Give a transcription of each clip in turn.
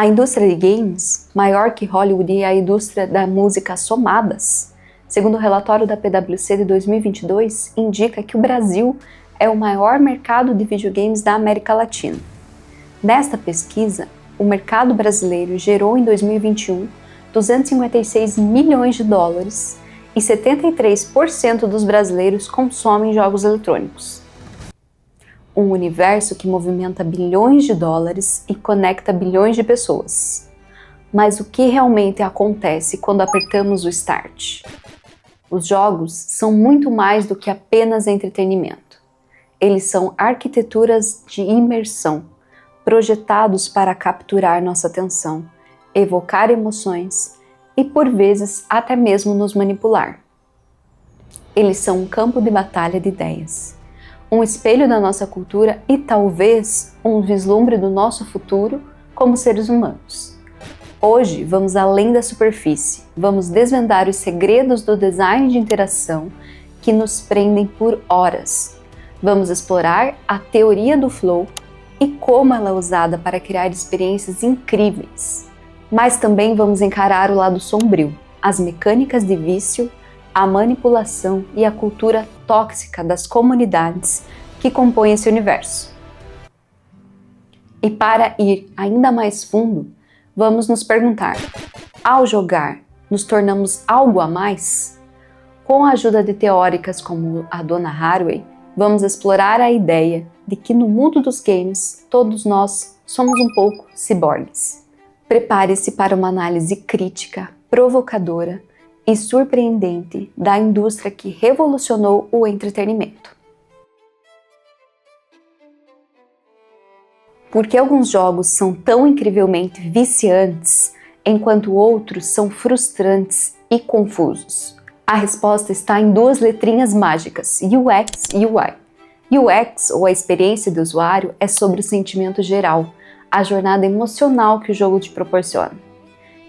A indústria de games, maior que Hollywood e a indústria da música somadas, segundo o relatório da PwC de 2022, indica que o Brasil é o maior mercado de videogames da América Latina. Nesta pesquisa, o mercado brasileiro gerou em 2021 256 milhões de dólares e 73% dos brasileiros consomem jogos eletrônicos. Um universo que movimenta bilhões de dólares e conecta bilhões de pessoas. Mas o que realmente acontece quando apertamos o Start? Os jogos são muito mais do que apenas entretenimento. Eles são arquiteturas de imersão, projetados para capturar nossa atenção, evocar emoções e, por vezes, até mesmo nos manipular. Eles são um campo de batalha de ideias, um espelho da nossa cultura e talvez um vislumbre do nosso futuro como seres humanos. Hoje vamos além da superfície, vamos desvendar os segredos do design de interação que nos prendem por horas. Vamos explorar a teoria do flow e como ela é usada para criar experiências incríveis. Mas também vamos encarar o lado sombrio, as mecânicas de vício, a manipulação e a cultura tóxica das comunidades que compõem esse universo. E para ir ainda mais fundo, vamos nos perguntar: ao jogar, nos tornamos algo a mais? Com a ajuda de teóricas como a Donna Haraway, vamos explorar a ideia de que no mundo dos games, todos nós somos um pouco ciborgues. Prepare-se para uma análise crítica, provocadora e surpreendente da indústria que revolucionou o entretenimento. Por que alguns jogos são tão incrivelmente viciantes, enquanto outros são frustrantes e confusos? A resposta está em duas letrinhas mágicas, UX e UI. UX, ou a experiência do usuário, é sobre o sentimento geral, a jornada emocional que o jogo te proporciona.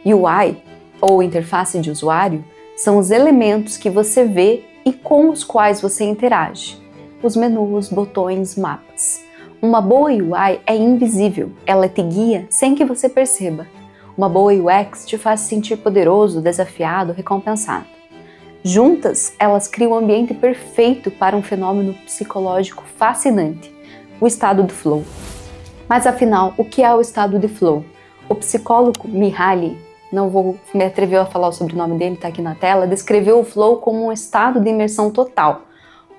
UI, ou interface de usuário, são os elementos que você vê e com os quais você interage. Os menus, botões, mapas. Uma boa UI é invisível, ela te guia sem que você perceba. Uma boa UX te faz sentir poderoso, desafiado, recompensado. Juntas, elas criam um ambiente perfeito para um fenômeno psicológico fascinante, o estado do flow. Mas afinal, o que é o estado de flow? O psicólogo Mihaly, não vou me atrever a falar o sobrenome dele, está aqui na tela, descreveu o flow como um estado de imersão total,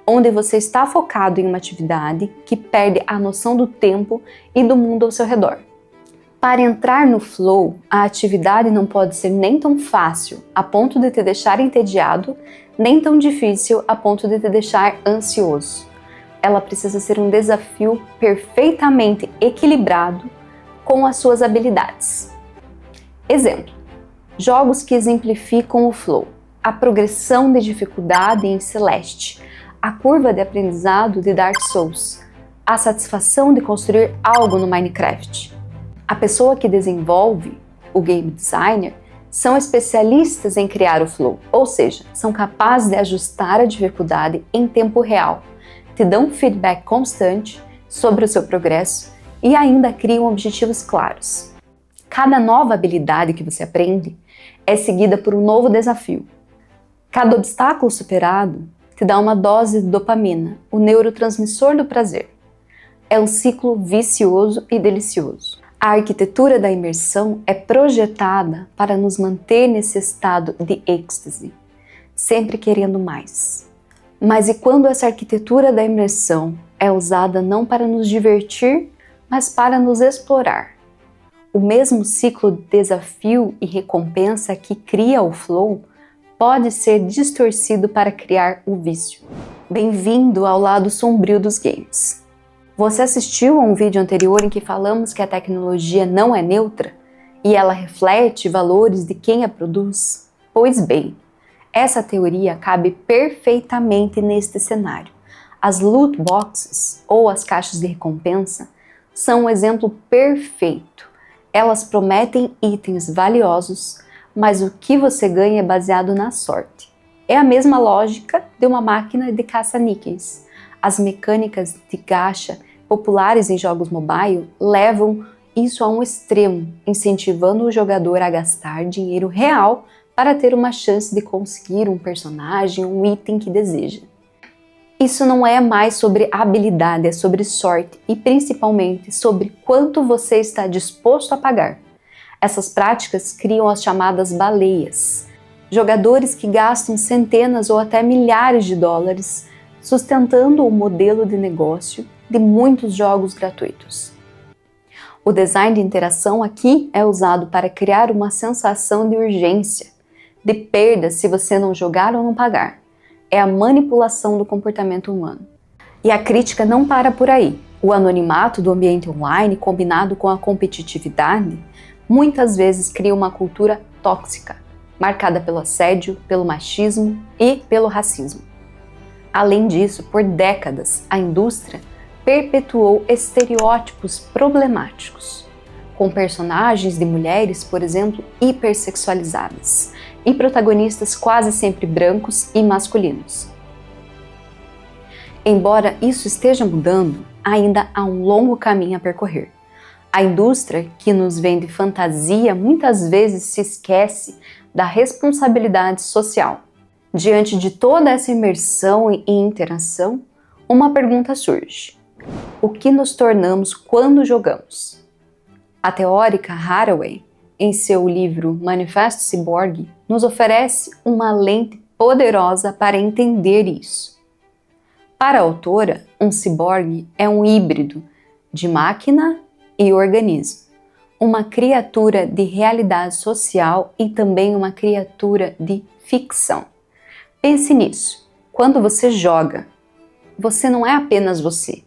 onde você está focado em uma atividade que perde a noção do tempo e do mundo ao seu redor. Para entrar no flow, a atividade não pode ser nem tão fácil a ponto de te deixar entediado, nem tão difícil a ponto de te deixar ansioso. Ela precisa ser um desafio perfeitamente equilibrado com as suas habilidades. Exemplo: jogos que exemplificam o flow, a progressão de dificuldade em Celeste, a curva de aprendizado de Dark Souls, a satisfação de construir algo no Minecraft. A pessoa que desenvolve, o game designer, são especialistas em criar o flow, ou seja, são capazes de ajustar a dificuldade em tempo real, te dão feedback constante sobre o seu progresso e ainda criam objetivos claros. Cada nova habilidade que você aprende é seguida por um novo desafio. Cada obstáculo superado te dá uma dose de dopamina, o neurotransmissor do prazer. É um ciclo vicioso e delicioso. A arquitetura da imersão é projetada para nos manter nesse estado de êxtase, sempre querendo mais. Mas e quando essa arquitetura da imersão é usada não para nos divertir, mas para nos explorar? O mesmo ciclo de desafio e recompensa que cria o flow pode ser distorcido para criar o vício. Bem-vindo ao lado sombrio dos games. Você assistiu a um vídeo anterior em que falamos que a tecnologia não é neutra e ela reflete valores de quem a produz? Pois bem, essa teoria cabe perfeitamente neste cenário. As loot boxes, ou as caixas de recompensa, são um exemplo perfeito. Elas prometem itens valiosos, mas o que você ganha é baseado na sorte. É a mesma lógica de uma máquina de caça-níqueis. As mecânicas de gacha populares em jogos mobile levam isso a um extremo, incentivando o jogador a gastar dinheiro real para ter uma chance de conseguir um personagem, um item que deseja. Isso não é mais sobre habilidade, é sobre sorte e principalmente sobre quanto você está disposto a pagar. Essas práticas criam as chamadas baleias, jogadores que gastam centenas ou até milhares de dólares sustentando o modelo de negócio de muitos jogos gratuitos. O design de interação aqui é usado para criar uma sensação de urgência, de perda se você não jogar ou não pagar. É a manipulação do comportamento humano. E a crítica não para por aí. O anonimato do ambiente online, combinado com a competitividade, muitas vezes cria uma cultura tóxica, marcada pelo assédio, pelo machismo e pelo racismo. Além disso, por décadas, a indústria perpetuou estereótipos problemáticos, com personagens de mulheres, por exemplo, hipersexualizadas, e protagonistas quase sempre brancos e masculinos. Embora isso esteja mudando, ainda há um longo caminho a percorrer. A indústria que nos vende fantasia muitas vezes se esquece da responsabilidade social. Diante de toda essa imersão e interação, uma pergunta surge: o que nos tornamos quando jogamos? A teórica Haraway, em seu livro Manifesto Ciborgue, nos oferece uma lente poderosa para entender isso. Para a autora, um ciborgue é um híbrido de máquina e organismo, uma criatura de realidade social e também uma criatura de ficção. Pense nisso. Quando você joga, você não é apenas você.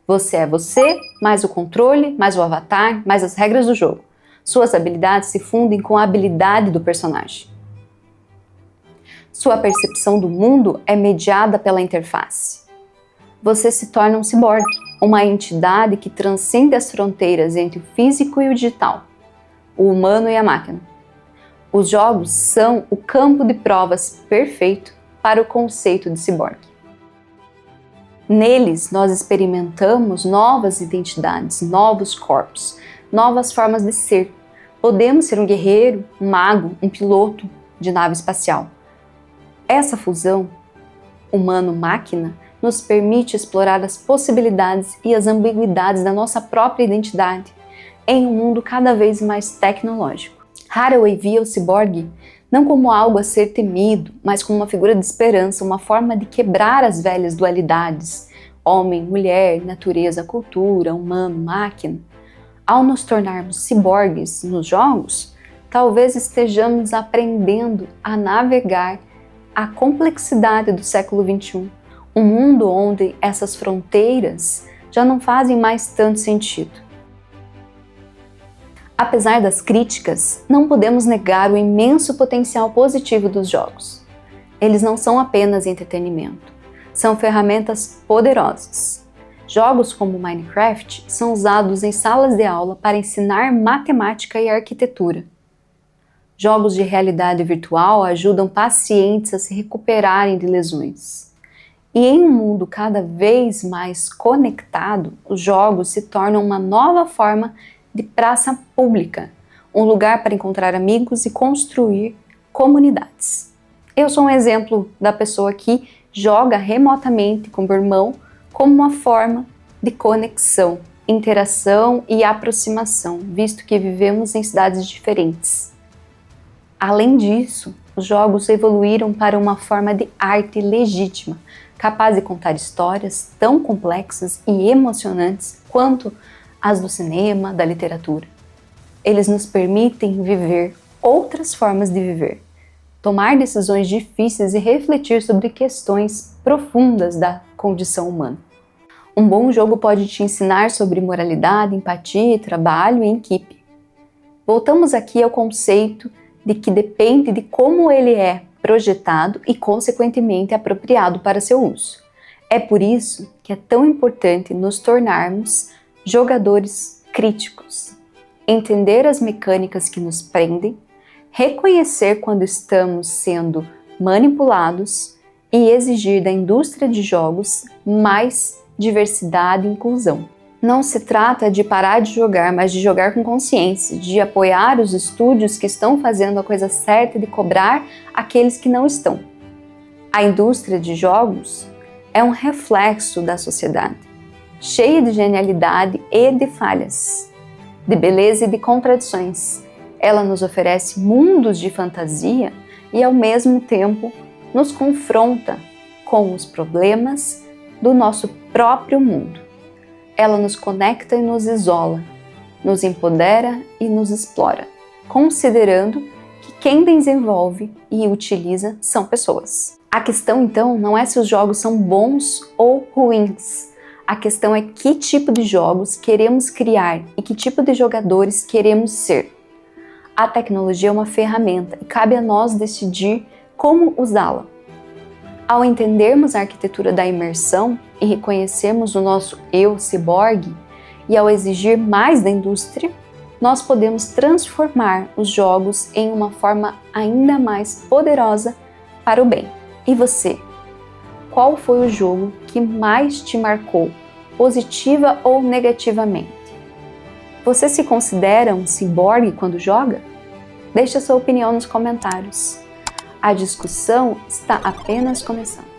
Você é você, mais o controle, mais o avatar, mais as regras do jogo. Suas habilidades se fundem com a habilidade do personagem. Sua percepção do mundo é mediada pela interface. Você se torna um ciborgue, uma entidade que transcende as fronteiras entre o físico e o digital, o humano e a máquina. Os jogos são o campo de provas perfeito para o conceito de ciborgue. Neles, nós experimentamos novas identidades, novos corpos, novas formas de ser. Podemos ser um guerreiro, um mago, um piloto de nave espacial. Essa fusão humano-máquina nos permite explorar as possibilidades e as ambiguidades da nossa própria identidade em um mundo cada vez mais tecnológico. Haraway via o ciborgue não como algo a ser temido, mas como uma figura de esperança, uma forma de quebrar as velhas dualidades, homem, mulher, natureza, cultura, humano, máquina. Ao nos tornarmos ciborgues nos jogos, talvez estejamos aprendendo a navegar a complexidade do século XXI, um mundo onde essas fronteiras já não fazem mais tanto sentido. Apesar das críticas, não podemos negar o imenso potencial positivo dos jogos. Eles não são apenas entretenimento, são ferramentas poderosas. Jogos como Minecraft são usados em salas de aula para ensinar matemática e arquitetura. Jogos de realidade virtual ajudam pacientes a se recuperarem de lesões. E em um mundo cada vez mais conectado, os jogos se tornam uma nova forma de praça pública, um lugar para encontrar amigos e construir comunidades. Eu sou um exemplo da pessoa que joga remotamente com meu irmão como uma forma de conexão, interação e aproximação, visto que vivemos em cidades diferentes. Além disso, os jogos evoluíram para uma forma de arte legítima, capaz de contar histórias tão complexas e emocionantes quanto as do cinema, da literatura. Eles nos permitem viver outras formas de viver, tomar decisões difíceis e refletir sobre questões profundas da condição humana. Um bom jogo pode te ensinar sobre moralidade, empatia, trabalho e equipe. Voltamos aqui ao conceito de que depende de como ele é projetado e, consequentemente, apropriado para seu uso. É por isso que é tão importante nos tornarmos jogadores críticos, entender as mecânicas que nos prendem, reconhecer quando estamos sendo manipulados e exigir da indústria de jogos mais diversidade e inclusão. Não se trata de parar de jogar, mas de jogar com consciência, de apoiar os estúdios que estão fazendo a coisa certa e de cobrar aqueles que não estão. A indústria de jogos é um reflexo da sociedade, cheia de genialidade e de falhas, de beleza e de contradições. Ela nos oferece mundos de fantasia e, ao mesmo tempo, nos confronta com os problemas do nosso próprio mundo. Ela nos conecta e nos isola, nos empodera e nos explora, considerando que quem desenvolve e utiliza são pessoas. A questão, então, não é se os jogos são bons ou ruins. A questão é que tipo de jogos queremos criar e que tipo de jogadores queremos ser. A tecnologia é uma ferramenta e cabe a nós decidir como usá-la. Ao entendermos a arquitetura da imersão e reconhecermos o nosso eu ciborgue, e ao exigir mais da indústria, nós podemos transformar os jogos em uma forma ainda mais poderosa para o bem. E você? Qual foi o jogo que mais te marcou, positiva ou negativamente? Você se considera um ciborgue quando joga? Deixe a sua opinião nos comentários. A discussão está apenas começando.